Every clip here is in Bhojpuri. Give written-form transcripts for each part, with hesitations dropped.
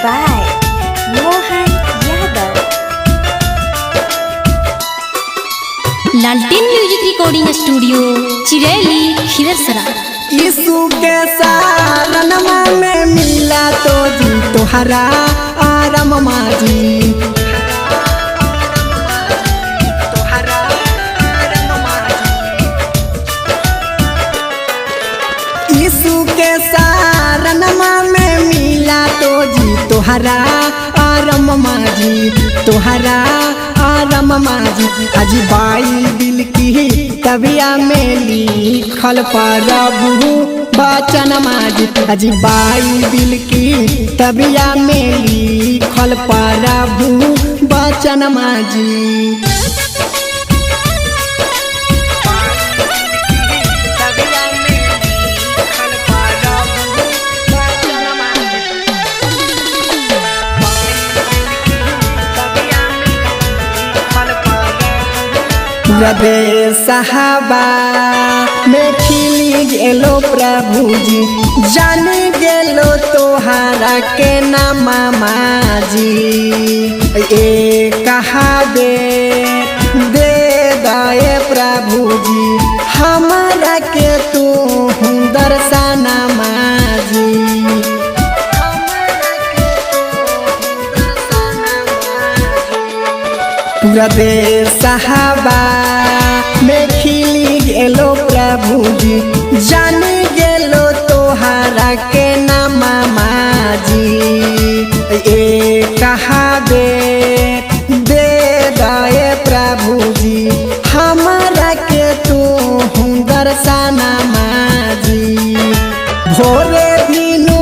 by Mohan Yadav. लालटेन म्यूजिक रिकॉर्डिंग स्टूडियो चिरैली खिरसरा। यीशु के शरणवा में मिला तो जी तोहरा आराम माजी। यीशु के शरणवा में मिला तो जी तोहरा आराम माजी, तोहरा आराम माजी। आज बाइबिल की तबिया में लिखल प्रभु वचन माजी। आज बाइबिल की तबिया में लिखल प्रभु वचन माजी। रबे साहबा में खिली गेलो प्रभु जी, जान गेलो तोहारा के नाम माजी। ए कहाबे दे दे प्रभु जी हमारा के तू दर्शन माजी। पूरा देश साहबा में खिली गेलो प्रभु जी, जान गेलो तोहारा के नाम माजी। ए कहाबे दे दे प्रभु जी हमारा के तू दर्शन माजी। भोरे भीनु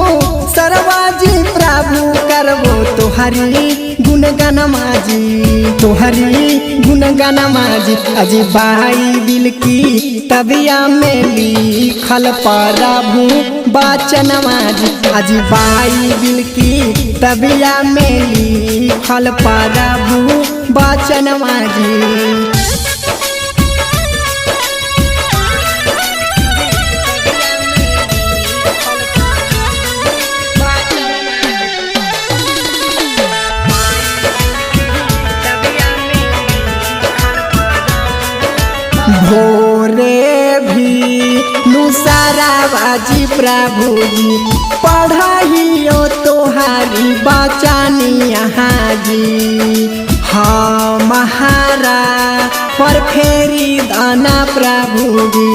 सरवाजी प्रभु करबो तोहरी गुणगान माजी, तोहरी गुणगान माजी। आज बाइबिल की तबिया में लिखल प्रभु वचन माजी। आज बाइबिल की तबिया में लिखल प्रभु वचन माजी। भोरे भी नुसारा बाजी प्रभु जी पढ़ाइयो तोहारी बचानी यहाँ जी। हाँ महारा पर फेरी दाना प्रभु जी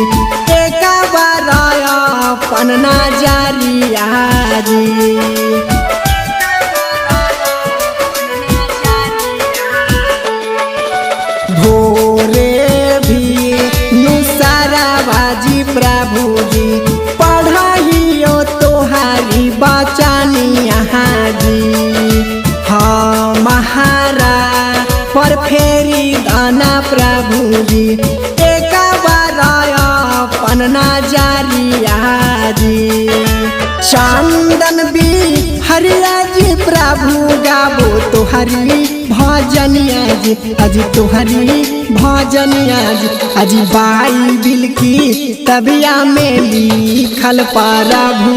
एक बार अपन नजरिया जी। भोरे बाजी प्रभु जी पढ़ाइयो तोहारी बचानी यहाँ जी। हाँ महारा पर फेरी दाना प्रभु जी एक बार अपन नजरिया जी। चंदन भी हरिया जी प्रभु गाबो तोहरी भजनिया जी। आज तोहरी भजनिया जी। आज बाइबिल की तबिया में लिखल प्रभु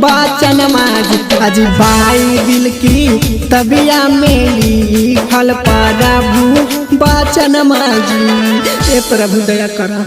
वचन माजी। आज बाइबिल की तबिया में लिखल प्रभु वचन माजी। ए प्रभु दया करा।